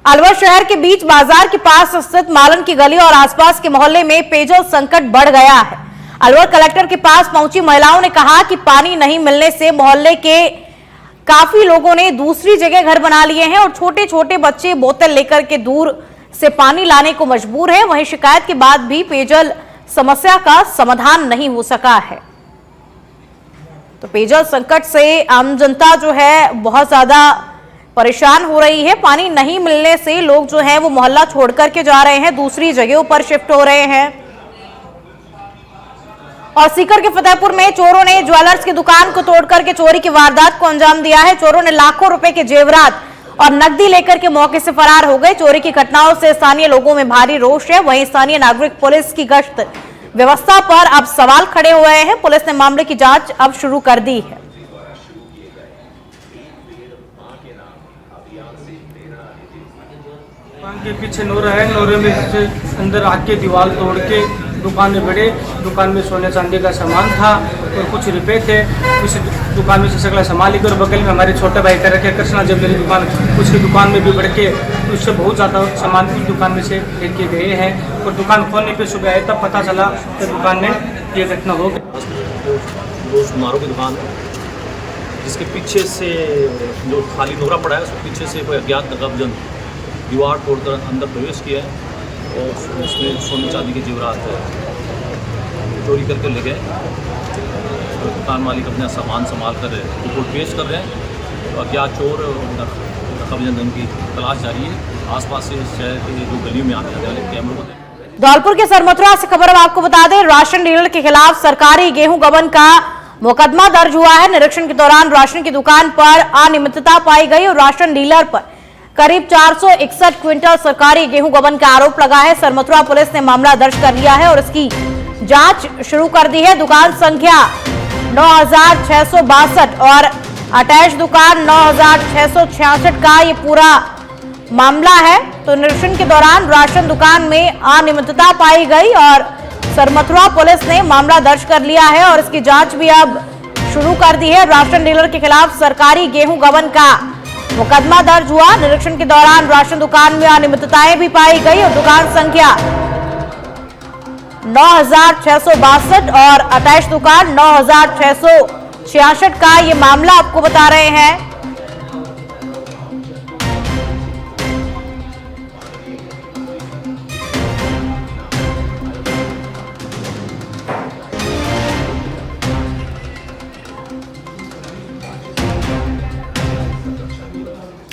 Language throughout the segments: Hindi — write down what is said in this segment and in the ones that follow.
अलवर शहर के बीच बाजार के पास स्थित मालन की गली और आसपास के मोहल्ले में पेयजल संकट बढ़ गया है। अलवर कलेक्टर के पास पहुंची महिलाओं ने कहा कि पानी नहीं मिलने से मोहल्ले के काफी लोगों ने दूसरी जगह घर बना लिए हैं और छोटे छोटे बच्चे बोतल लेकर के दूर से पानी लाने को मजबूर है। वहीं शिकायत के बाद भी पेयजल समस्या का समाधान नहीं हो सका है। तो पेयजल संकट से आम जनता जो है बहुत ज्यादा परेशान हो रही है। पानी नहीं मिलने से लोग जो है वो मोहल्ला छोड़ करके जा रहे हैं, दूसरी जगहों पर शिफ्ट हो रहे हैं। और सीकर के फतेहपुर में चोरों ने ज्वेलर्स की दुकान को तोड़ करके चोरी की वारदात को अंजाम दिया है। चोरों ने लाखों रुपए के जेवरात और नकदी लेकर के मौके से फरार हो गए। चोरी की घटनाओं से स्थानीय लोगों में भारी रोष है। वहीं स्थानीय नागरिक पुलिस की गश्त व्यवस्था पर अब सवाल खड़े हुए हैं। पुलिस ने मामले की जांच अब शुरू कर दी है। दुकान के पीछे नोरा है, नोरे में से अंदर आके दीवार तोड़ के दुकान में बढ़े। दुकान में सोने चांदी का सामान था और कुछ रुपए थे। उस दुकान में से सगला सामान लेकर बगल में हमारे छोटे भाई का रखे कृष्णा, जब मेरी दुकान उसकी दुकान में भी बढ़ के उससे बहुत ज़्यादा सामान उस दुकान में से लेके गए हैं। और दुकान खोलने पे सुबह आए तब पता चला कि दुकान में ये घटना हो गई। सुनारों की दुकान जिसके पीछे से जो खाली नोरा पड़ा है उसके पीछे से कोई अज्ञात नकाबजन दीवार तोड़कर अंदर प्रवेश किया है और उसमें सोने चांदी के जेवरात चोरी करके ले गए। तो दुकान मालिक अपना सामान संभाल कर रिपोर्ट पेश कर रहे हैं। तो अज्ञात चोर नकाबजन की तलाश जारी है। आसपास से शहर के जो गलियों में आने जाने वाले कैमरों को। धौलपुर के सरमथुरा से खबर आपको बता दें, राशन डीलर के खिलाफ सरकारी गेहूं गबन का मुकदमा दर्ज हुआ है। निरीक्षण के दौरान राशन की दुकान पर अनियमितता पाई गई और राशन डीलर पर करीब 461 क्विंटल सरकारी गेहूं गबन का आरोप लगा है। सरमथुरा पुलिस ने मामला दर्ज कर लिया है और इसकी जांच शुरू कर दी है। दुकान संख्या 9662 और अटैच दुकान 9666 का ये पूरा मामला है। तो निरीक्षण के दौरान राशन दुकान में अनियमितता पाई गई और सरमथुरा पुलिस ने मामला दर्ज कर लिया है और इसकी जांच भी अब शुरू कर दी है। राशन डीलर के खिलाफ सरकारी गेहूं गबन का मुकदमा दर्ज हुआ। निरीक्षण के दौरान राशन दुकान में अनियमितताएं भी पाई गई और दुकान संख्या 9662 और अटैच दुकान 9666 का ये मामला आपको बता रहे हैं।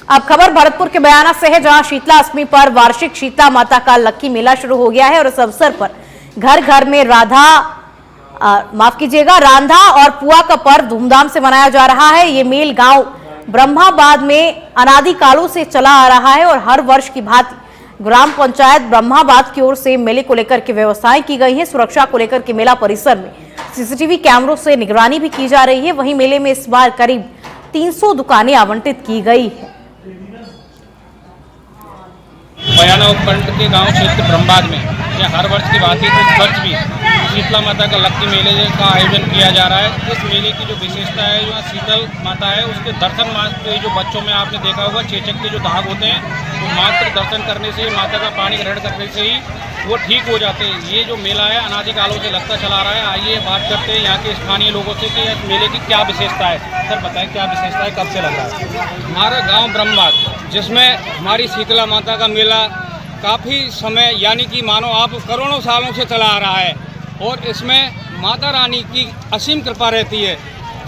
अब खबर भरतपुर के बयाना से है, जहां शीतला अष्टमी पर वार्षिक शीतला माता का लक्की मेला शुरू हो गया है और इस अवसर पर घर घर में रांधा और पुआ का पर्व धूमधाम से मनाया जा रहा है। ये मेल गांव ब्रह्माबाद में अनादि कालों से चला आ रहा है और हर वर्ष की भांति ग्राम पंचायत ब्रह्माबाद की ओर से मेले को लेकर के व्यवस्थाएं की गई है। सुरक्षा को लेकर के मेला परिसर में सीसीटीवी कैमरों से निगरानी भी की जा रही है। वहीं मेले में इस बार करीब 300 दुकानें आवंटित की गई है। बयाना उपखंड के गांव क्षेत्र ब्रह्मबाद में यह हर वर्ष की भांति इस वर्ष भी शीतला माता का लक्की मेले का आयोजन किया जा रहा है। इस मेले की जो विशेषता है, जो शीतल माता है उसके दर्शन मात्र जो बच्चों में आपने देखा होगा चेचक के जो दाग होते हैं वो मात्र दर्शन करने से, माता का पानी ग्रहण करने से ही वो ठीक हो जाते हैं। ये जो मेला है अनादि कालों से लगता चला रहा है। आइए बात करते हैं यहाँ के स्थानीय लोगों से कि इस मेले की क्या विशेषता है। सर बताएं क्या विशेषता है, कब से लग रहा है? हमारा गांव ब्रह्मबाद जिसमें हमारी शीतला माता का मेला काफ़ी समय यानी कि मानो आप करोड़ों सालों से चला आ रहा है और इसमें माता रानी की असीम कृपा रहती है,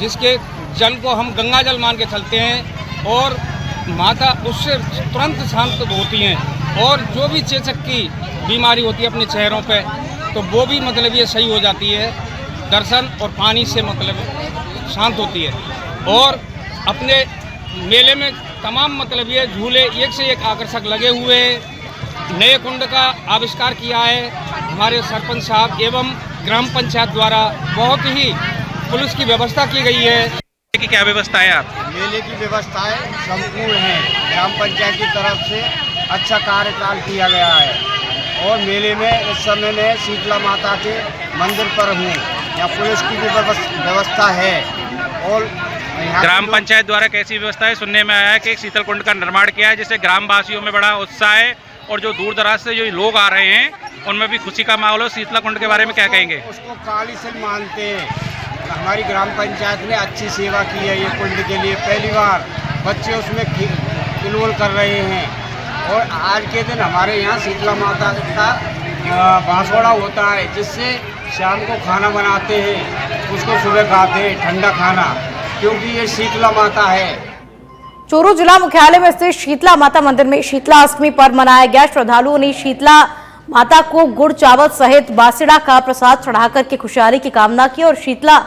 जिसके जल को हम गंगा जल मान के चलते हैं और माता उससे तुरंत शांत होती हैं और जो भी चेचक की बीमारी होती है अपने चेहरों पे तो वो भी मतलब ये सही हो जाती है। दर्शन और पानी से मतलब शांत होती है। और अपने मेले में तमाम मतलब ये झूले एक से एक आकर्षक लगे हुए हैं। नए कुंड का आविष्कार किया है हमारे सरपंच साहब एवं ग्राम पंचायत द्वारा। बहुत ही पुलिस की व्यवस्था की गई है। की क्या व्यवस्था है आपकी? मेले की व्यवस्थाएं संपूर्ण हैं। ग्राम पंचायत की तरफ से अच्छा कार्यकाल किया गया है और मेले में इस समय में शीतला माता के मंदिर पर हूँ। यहाँ पुलिस की भी व्यवस्था है और यहाँ ग्राम के पंचायत द्वारा कैसी व्यवस्था है? सुनने में आया है कि एक शीतल कुंड का निर्माण किया है जिससे ग्राम वासियों में बड़ा उत्साह है और जो दूर दराज से जो लोग आ रहे हैं उनमें भी खुशी का माहौल है। शीतला कुंड के बारे में क्या कहेंगे? उसको काली से मानते हैं। हमारी ग्राम पंचायत ने अच्छी सेवा की है ये कुंड के लिए। पहली बार बच्चे उसमें किलोल कर रहे हैं और आज के दिन हमारे यहाँ शीतला माता का बांसवाड़ा होता है जिससे शाम को खाना बनाते हैं, उसको सुबह खाते हैं ठंडा खाना, क्योंकि ये शीतला माता है। चूरू जिला मुख्यालय में स्थित शीतला माता मंदिर में शीतला अष्टमी पर्व मनाया गया। श्रद्धालुओं ने शीतला माता को गुड़ चावल सहित बासिड़ा का प्रसाद चढ़ाकर के खुशहाली की कामना की और शीतला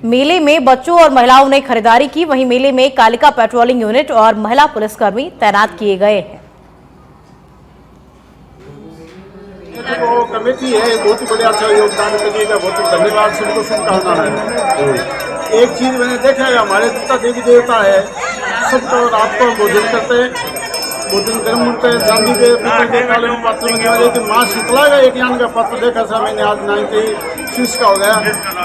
मेले में बच्चों और महिलाओं ने खरीदारी की। वहीं मेले में कालिका पेट्रोलिंग यूनिट और महिला पुलिसकर्मी तैनात किए गए हैं। जो कमेटी है बहुत ही बढ़िया अच्छा योगदान करिएगा, बहुत ही धन्यवाद, सबको शुभकामनाएं। एक चीज मैंने देखा है, हमारे जितना देवी देवता है सब तो रात को भोजन करते हैं, भोजन गर्म उठते हैं, चांदी के पीतल के काले पात्र में गया। लेकिन माँ शीतला का एक यान का पत्र देखा था मैंने आज 96 का हो गया,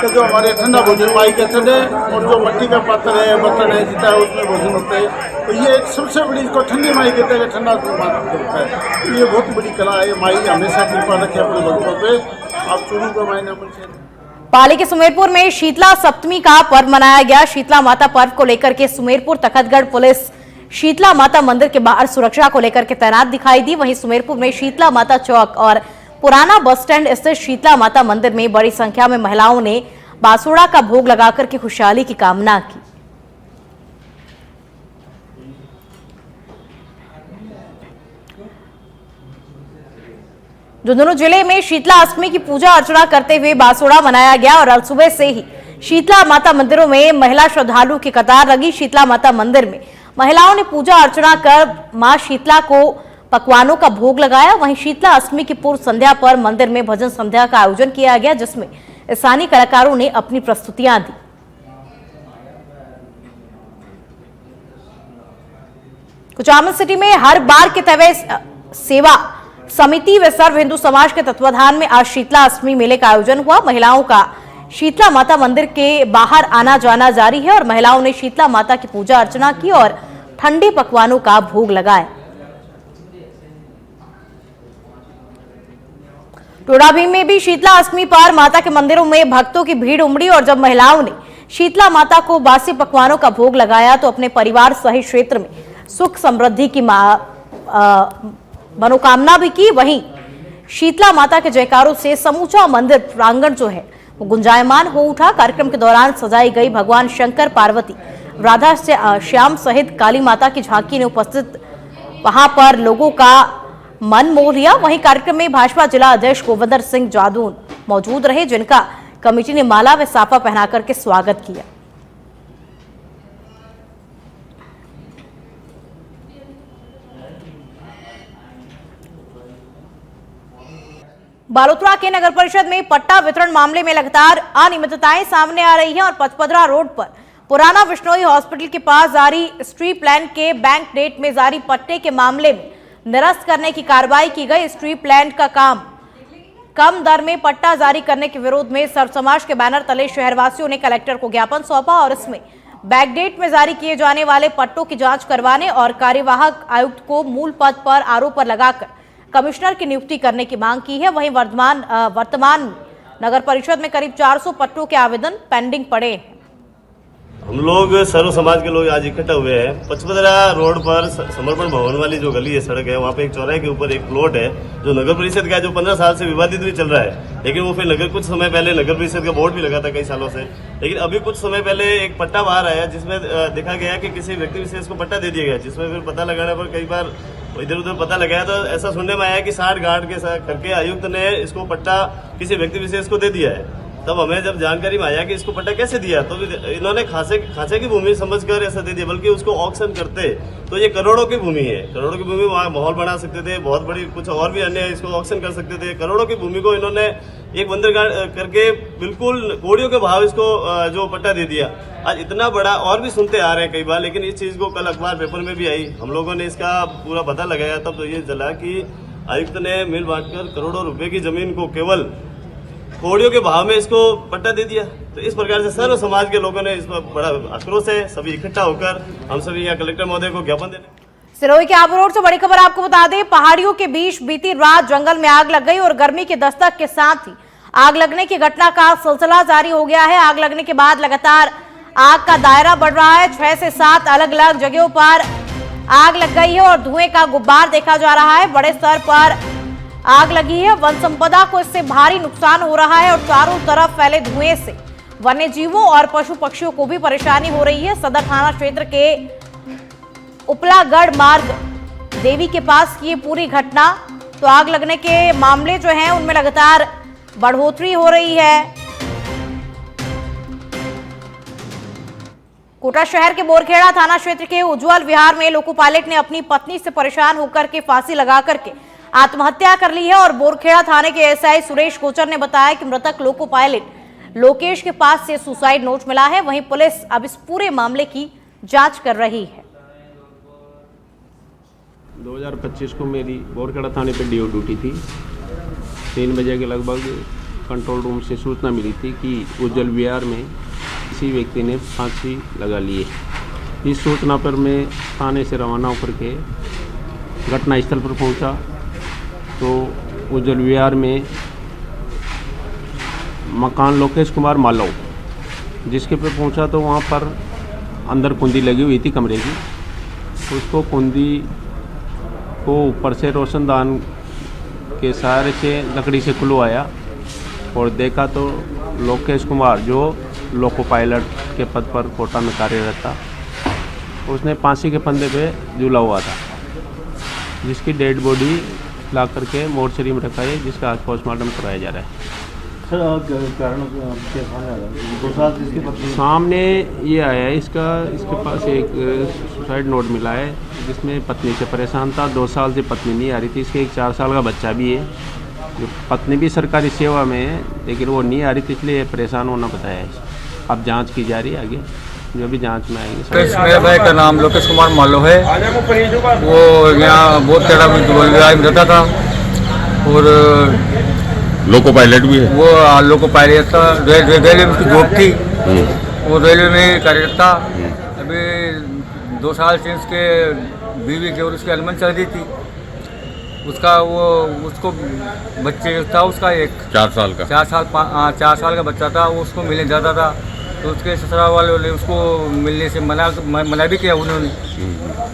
तो जो हमारे ठंडा भोजन माई के चढ़े और जो मट्टी का पात्र है बर्तन है जितना है उसमें भोजन होते हैं। तो ये एक सबसे बड़ी इसको ठंडी माई कहते हैं, ठंडा होता है। तो ये बहुत बड़ी कला है। माई हमेशा कृपा रखे अपने भक्तों पे। आप चूरू का मायना मुझे पाली के सुमेरपुर में शीतला सप्तमी का पर्व मनाया गया। शीतला माता पर्व को लेकर के सुमेरपुर तखतगढ़ पुलिस शीतला माता मंदिर के बाहर सुरक्षा को लेकर के तैनात दिखाई दी। वहीं सुमेरपुर में शीतला माता चौक और पुराना बस स्टैंड स्थित शीतला माता मंदिर में बड़ी संख्या में महिलाओं ने बासुड़ा का भोग लगाकर के खुशहाली की कामना की। झुंझुनू जिले में शीतला अष्टमी की पूजा अर्चना करते हुए बासुड़ा मनाया गया और आज सुबह से ही शीतला माता मंदिरों में महिला श्रद्धालु की कतार लगी। शीतला माता मंदिर में महिलाओं ने पूजा अर्चना कर मां शीतला को पकवानों का भोग लगाया। वहीं शीतला अष्टमी की पूर्व संध्या पर मंदिर में भजन संध्या का आयोजन किया गया जिसमें स्थानीय कलाकारों ने अपनी प्रस्तुतियां दी। कुचामन सिटी में हर बार की तरह सेवा समिति व सर्व हिंदू समाज के तत्वाधान में आज शीतला अष्टमी मेले का आयोजन हुआ। महिलाओं का शीतला माता मंदिर के बाहर आना जाना जारी है और महिलाओं ने शीतला माता की पूजा अर्चना की और ठंडे पकवानों का भोग लगाया। टोडाभीम में भी शीतला अष्टमी पर माता के मंदिरों में भक्तों की भीड़ उमड़ी और जब महिलाओं ने शीतला माता को बासी पकवानों का भोग लगाया तो अपने परिवार सहित क्षेत्र में सुख समृद्धि की मनोकामना भी की। वहीं शीतला माता के जयकारों से समूचा मंदिर प्रांगण जो है वो गुंजायमान हो उठा। कार्यक्रम के दौरान सजाई गई भगवान शंकर पार्वती राधा श्याम सहित काली माता की झांकी ने उपस्थित वहां पर लोगों का मन मोह लिया। वहीं कार्यक्रम में भाजपा जिला अध्यक्ष गोविंदर सिंह जादून मौजूद रहे जिनका कमेटी ने माला व साफा पहना करके स्वागत किया। बालोतरा के नगर परिषद में पट्टा वितरण मामले में लगातार अनियमितताएं सामने आ रही हैं और पचपदरा रोड पर पुराना बिश्नोई हॉस्पिटल के पास जारी स्ट्रीट प्लान के बैंक डेट में जारी पट्टे के मामले में निरस्त करने की कार्रवाई की गई। स्ट्रीट प्लान का काम कम दर में पट्टा जारी करने के विरोध में सर्व समाज के बैनर तले शहरवासियों ने कलेक्टर को ज्ञापन सौंपा और इसमें बैकडेट में जारी किए जाने वाले पट्टों की जांच करवाने और कार्यवाहक आयुक्त को मूल पद पर आरोप पर लगाकर कमिश्नर की नियुक्ति करने की मांग की है। वहीं वर्तमान नगर परिषद में करीब 400 पट्टों के आवेदन पेंडिंग पड़े हैं। हम लोग सर्व समाज के लोग आज इकट्ठा हुए हैं। पचपदरा रोड पर समर्पण भवन वाली जो गली है, सड़क है, वहाँ पे एक चौराहे के ऊपर एक प्लॉट है जो नगर परिषद का है, जो 15 साल से विवादित भी चल रहा है। लेकिन वो फिर कुछ समय पहले नगर परिषद का बोर्ड भी लगा था कई सालों से। लेकिन अभी कुछ समय पहले एक पट्टा बाहर आया जिसमें देखा गया कि किसी व्यक्ति विशेष को पट्टा दे दिया गया, जिसमें फिर पता लगाने पर कई बार इधर उधर पता लगाया तो ऐसा सुनने में आया कि 60 गार्ड के साथ करके आयुक्त ने इसको पट्टा किसी व्यक्ति विशेष को दे दिया है। तब हमें जब जानकारी में आया कि इसको पट्टा कैसे दिया, तो इन्होंने खांचे की भूमि समझकर ऐसा दे दिया, बल्कि उसको ऑक्शन करते तो ये करोड़ों की भूमि है। करोड़ों की भूमि वहाँ माहौल बना सकते थे, बहुत बड़ी कुछ और भी अन्य इसको ऑक्शन कर सकते थे। करोड़ों की भूमि को इन्होंने एक बंदर करके बिल्कुल कोड़ियों के भाव इसको जो पट्टा दे दिया। आज इतना बड़ा और भी सुनते आ रहे हैं कई बार, लेकिन इस चीज को कल अखबार पेपर में भी आई, हम लोगों ने इसका पूरा पता लगाया, तब तो ये चला कि आयुक्त ने मिल बांटकर करोड़ों रुपए की जमीन को केवल कौड़ियों के भाव में इसको पट्टा दे दिया। तो इस प्रकार से सर्व समाज के लोगों ने इस पर बड़ा आक्रोश है, सभी इकट्ठा होकर हम सभी यहाँ कलेक्टर महोदय को ज्ञापन देने। सिरोही के आबू रोड से बड़ी खबर आपको बता दें, पहाड़ियों के बीच बीती रात जंगल में आग लग गई और गर्मी की दस्तक के साथ ही आग लगने की घटना का सिलसिला जारी हो गया है। आग लगने के बाद लगातार आग का दायरा बढ़ रहा है। 6 से 7 अलग अलग जगहों पर आग लग गई है और धुएं का गुब्बार देखा जा रहा है। बड़े स्तर पर आग लगी है। वन संपदा को इससे भारी नुकसान हो रहा है और चारों तरफ फैले धुएं से वन्य जीवों और पशु पक्षियों को भी परेशानी हो रही है। सदर थाना क्षेत्र के उपलागढ़ मार्ग देवी के पास की ये पूरी घटना, तो आग लगने के मामले जो हैं उनमें लगातार बढ़ोतरी हो रही है। कोटा शहर के बोरखेड़ा थाना क्षेत्र के उज्जवल विहार में लोको पायलट ने अपनी पत्नी से परेशान होकर के फांसी लगा करके आत्महत्या कर ली है और बोरखेड़ा थाने के एसआई सुरेश कोचर ने बताया कि मृतक लोको पायलट लोकेश के पास से सुसाइड नोट मिला है। वहीं पुलिस अब इस पूरे मामले की जांच कर रही है। 2025 को मेरी बोरखेड़ा थाने पे डीओ ड्यूटी थी। 3 बजे के लगभग कंट्रोल रूम से सूचना मिली थी कि उज्जवल विहार में किसी व्यक्ति ने फांसी लगा ली है। इस सूचना पर मैं थाने से रवाना होकर के घटनास्थल पर पहुंचा तो उज्जवल विहार में मकान लोकेश कुमार मालव जिसके पे पहुंचा तो वहाँ पर अंदर कुंडी लगी हुई थी कमरे की। उसको कुंडी को ऊपर से रोशनदान के सहारे से लकड़ी से खुलवाया और देखा तो लोकेश कुमार जो लोको पायलट के पद पर कोटा में कार्यरत था, उसने फांसी के फंदे पे झूला हुआ था, जिसकी डेड बॉडी ला करके मोर्चरी में रखा है, जिसका आज पोस्टमार्टम कराया जा रहा है। सामने ये आया है इसके पास एक सुसाइड नोट मिला है जिसमें पत्नी से परेशान था। 2 साल से पत्नी नहीं आ रही थी। इसके एक 4 साल का बच्चा भी है। जो पत्नी भी सरकारी सेवा में है लेकिन वो नहीं आ रही थी, इसलिए परेशान होना बताया है। अब जांच की जा रही है, आगे जो भी जांच में आएंगे। मेरे भाई का नाम लोकेश कुमार मालो है। वो यहाँ बहुत तेरा में रहता था और लोको पायलट भी है। वो लोको पायलट था। रेलवे में उसकी जॉब थी। वो रेलवे में कार्यरत था। अभी 2 साल से उसके बीवी की और उसकी अलमन चल रही थी। उसको बच्चे था उसका एक 4 साल का बच्चा था। वो उसको मिलने जाता था तो उसके ससुराल वालों ने उसको मिलने से मना भी किया उन्होंने।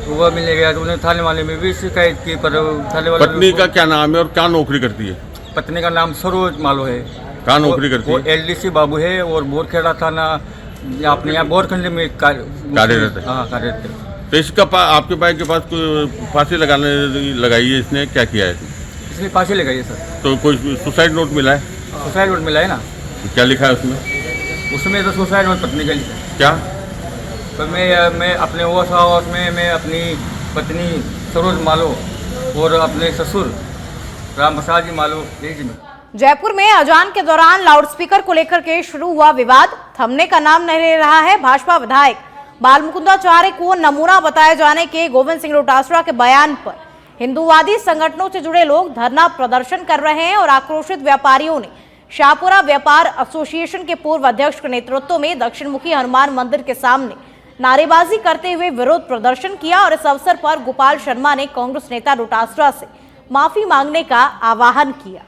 तो वह मिलने गया तो उन्होंने थाने वाले में भी शिकायत की, पर थाने वाले। पत्नी का क्या नाम है और क्या नौकरी करती है? पत्नी का नाम सरोज मालो है। कहाँ नौकरी करती है? वो LDC बाबू है और बोरखेड़ा थाना अपने यहाँ बोरखंड में कार्यरत है। हाँ, कार्यरत है। तो इसका आपके भाई के पास कोई फांसी लगाई है, इसने क्या किया है? इसने फांसी लगाई है सर। तो कोई सुसाइड नोट मिला है? सुसाइड नोट मिला है ना। क्या लिखा है उसमें? उसमें तो सुसाइड नोट पत्नी का लिखा है। क्या? तो मैं अपने हाउस में मैं अपनी पत्नी सरोज मालो और अपने ससुर राम प्रसाद जी मालो यही। जयपुर में अजान के दौरान लाउडस्पीकर को लेकर के शुरू हुआ विवाद। थमने का नाम नहीं ले रहा है। भाजपा विधायक बालमुकुंदाचार्य को नमूना बताए जाने के गोविंद सिंह डोटासरा के बयान पर हिंदूवादी संगठनों से जुड़े लोग धरना प्रदर्शन कर रहे हैं और आक्रोशित व्यापारियों ने शाहपुरा व्यापार एसोसिएशन के पूर्व अध्यक्ष के नेतृत्व में दक्षिण मुखी हनुमान मंदिर के सामने नारेबाजी करते हुए विरोध प्रदर्शन किया और इस अवसर पर गोपाल शर्मा ने कांग्रेस नेता डोटासरा से माफी मांगने का आह्वान किया।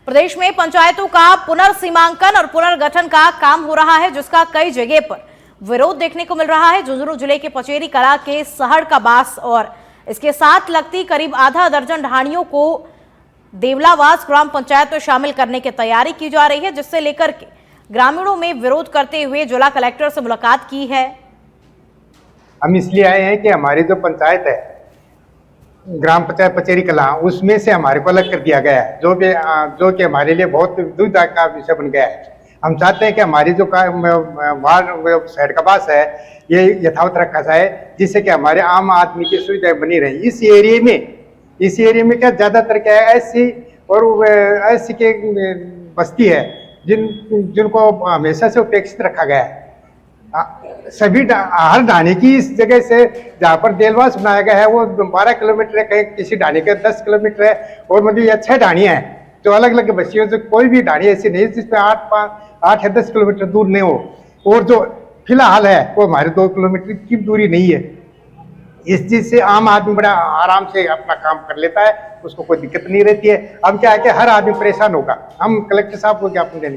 प्रदेश में पंचायतों का पुनर्सीमांकन और पुनर्गठन का काम हो रहा है, जिसका कई जगह पर विरोध देखने को मिल रहा है। झुंझुनू जिले के पचेरी कला के सहड़ का बास और इसके साथ लगती करीब आधा दर्जन ढाणियों को देवलावास ग्राम पंचायत में शामिल करने की तैयारी की जा रही है, जिससे लेकर के ग्रामीणों में विरोध करते हुए जिला कलेक्टर से मुलाकात की है। हम इसलिए आए हैं कि हमारी जो पंचायत है ग्राम पंचायत पचेरी कला, उसमें से हमारे को अलग कर दिया गया है, जो कि हमारे लिए बहुत दुविधा का विषय बन गया है। हम चाहते हैं कि हमारी जो वार्ड साइड का बास है ये यथावत रखा जाए, जिससे कि हमारे आम आदमी की सुविधाएं बनी रही। इस एरिया में क्या ज्यादातर क्या है एससी के बस्ती है जिनको हमेशा से उपेक्षित रखा गया है। सभी हर ढाणी की इस जगह से जहाँ पर देलवास बनाया गया है वो 12 किलोमीटर है, कहीं किसी ढाणी के 10 किलोमीटर है और मतलब ये 6 ढाणियाँ हैं जो अलग अलग बस्तियों से कोई भी ढाणी ऐसी नहीं जिसमें 8 या 10 किलोमीटर दूर नहीं हो, और जो फिलहाल है वो हमारे 2 किलोमीटर की दूरी नहीं है। इस चीज से आम आदमी बड़ा आराम से अपना काम कर लेता है, उसको कोई दिक्कत नहीं रहती है। अब क्या है कि हर आदमी परेशान होगा, हम कलेक्टर साहब को ज्ञापन देने